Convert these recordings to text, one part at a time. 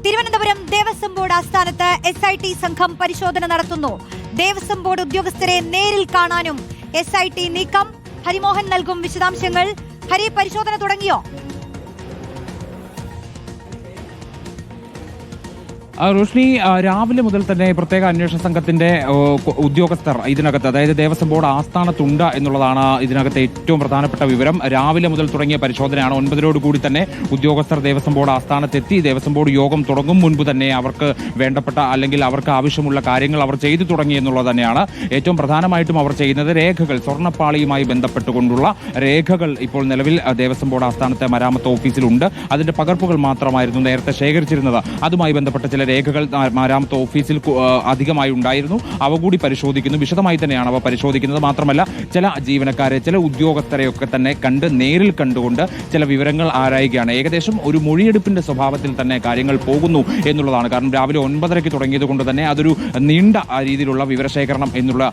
Thiruvananthapuram Devaswom board ആസ്ഥാനത്ത് SIT സംഘം പരിശോധന നടത്തുന്നു. ദേവസ്വം ബോർഡ് ഉദ്യോഗസ്ഥരെ നേരിൽ കാണാനും SIT നീക്കം. ഹരിമോഹൻ നൽകും വിശദാംശങ്ങൾ. ഹരി, പരിശോധന തുടങ്ങിയോ? റോഷ്നി, രാവിലെ മുതൽ തന്നെ പ്രത്യേക അന്വേഷണ സംഘത്തിന്റെ ഉദ്യോഗസ്ഥർ ഇതിനകത്ത്, അതായത് ദേവസ്വം ബോർഡ് ആസ്ഥാനത്തുണ്ട് എന്നുള്ളതാണ് ഇതിനകത്ത് ഏറ്റവും പ്രധാനപ്പെട്ട വിവരം. രാവിലെ മുതൽ തുടങ്ങിയ പരിശോധനയാണ്. 9:00 കൂടി തന്നെ ഉദ്യോഗസ്ഥർ ദേവസ്വം ബോർഡ് ആസ്ഥാനത്തെത്തി. ദേവസ്വം ബോർഡ് യോഗം തുടങ്ങും മുൻപ് തന്നെ അവർക്ക് വേണ്ടപ്പെട്ട അല്ലെങ്കിൽ അവർക്ക് ആവശ്യമുള്ള കാര്യങ്ങൾ അവർ ചെയ്തു തുടങ്ങി എന്നുള്ളത് തന്നെയാണ്. ഏറ്റവും പ്രധാനമായിട്ടും അവർ ചെയ്യുന്നത് രേഖകൾ, സ്വർണ്ണപ്പാളിയുമായി ബന്ധപ്പെട്ടുകൊണ്ടുള്ള രേഖകൾ ഇപ്പോൾ നിലവിൽ ദേവസ്വം ബോർഡ് ആസ്ഥാനത്തെ മരാമത്ത് ഓഫീസിലുണ്ട്. അതിന്റെ പകർപ്പുകൾ മാത്രമായിരുന്നു നേരത്തെ ശേഖരിച്ചിരുന്നത്. അതുമായി ബന്ധപ്പെട്ട ചില രേഖകൾ മരാമത്ത് ഓഫീസിൽ അധികമായി ഉണ്ടായിരുന്നു. അവ കൂടി പരിശോധിക്കുന്നു. വിശദമായി തന്നെയാണ് അവ പരിശോധിക്കുന്നത്. മാത്രമല്ല, ചില ജീവനക്കാരെ, ചില ഉദ്യോഗസ്ഥരെയൊക്കെ തന്നെ നേരിൽ കണ്ടുകൊണ്ട് ചില വിവരങ്ങൾ ആരായുകയാണ്. ഏകദേശം ഒരു മൊഴിയെടുപ്പിന്റെ സ്വഭാവത്തിൽ തന്നെ കാര്യങ്ങൾ പോകുന്നു എന്നുള്ളതാണ്. കാരണം രാവിലെ 9:30 തുടങ്ങിയത് കൊണ്ട് തന്നെ അതൊരു നീണ്ട രീതിയിലുള്ള വിവരശേഖരണം എന്നുള്ള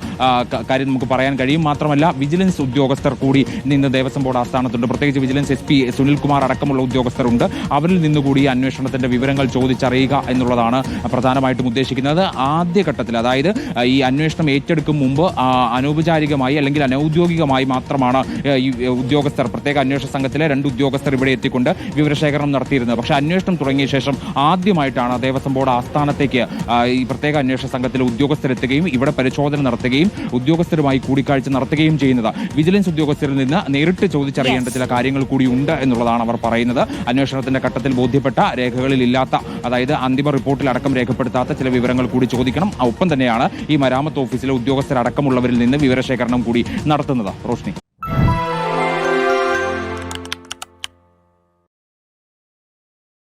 കാര്യം നമുക്ക് പറയാൻ കഴിയും. മാത്രമല്ല, വിജിലൻസ് ഉദ്യോഗസ്ഥർ കൂടി നിന്ന് ദേവസ്വം ബോർഡ് ആസ്ഥാനത്തുണ്ട്. പ്രത്യേകിച്ച് വിജിലൻസ് SP സുനിൽകുമാർ അടക്കമുള്ള ഉദ്യോഗസ്ഥരുണ്ട്. അവരിൽ നിന്നുകൂടി അന്വേഷണത്തിന്റെ വിവരങ്ങൾ ചോദിച്ചറിയുക എന്നുള്ളതാണ് പ്രധാനമായിട്ടും ഉദ്ദേശിക്കുന്നത്. ആദ്യഘട്ടത്തിൽ, അതായത് ഈ അന്വേഷണം ഏറ്റെടുക്കും മുമ്പ് അനൗപചാരികമായി അല്ലെങ്കിൽ അനൌദ്യോഗികമായി മാത്രമാണ് ഈ ഉദ്യോഗസ്ഥർ, പ്രത്യേക അന്വേഷണ സംഘത്തിലെ 2 ഉദ്യോഗസ്ഥർ ഇവിടെ എത്തിക്കൊണ്ട് വിവരശേഖരണം നടത്തിയിരുന്നത്. പക്ഷേ അന്വേഷണം തുടങ്ങിയ ശേഷം ആദ്യമായിട്ടാണ് ദേവസ്വം ബോർഡ് ആസ്ഥാനത്തേക്ക് ഈ പ്രത്യേക അന്വേഷണ സംഘത്തിലെ ഉദ്യോഗസ്ഥരെത്തുകയും ഇവിടെ പരിശോധന നടത്തുകയും ഉദ്യോഗസ്ഥരുമായി കൂടിക്കാഴ്ച നടത്തുകയും ചെയ്യുന്നത്. വിജിലൻസ് ഉദ്യോഗസ്ഥരിൽ നിന്ന് നേരിട്ട് ചോദിച്ചറിയേണ്ട ചില കാര്യങ്ങൾ കൂടി ഉണ്ട് എന്നുള്ളതാണ് അവർ പറയുന്നത്. അന്വേഷണത്തിന്റെ ഘട്ടത്തിൽ ബോധ്യപ്പെട്ട രേഖകളിൽ ഇല്ലാത്ത, അതായത് അന്തിമ റിപ്പോർട്ടിൽ അടക്കം രേഖപ്പെടുത്താത്ത ചില വിവരങ്ങൾ കൂടി ചോദിക്കണം. ഒപ്പം തന്നെയാണ് ഈ മരാമത്ത് ഓഫീസിലെ ഉദ്യോഗസ്ഥരടക്കമുള്ളവരിൽ നിന്ന് വിവരശേഖരണം കൂടി നടത്തുന്നത്. റോഷ്നി.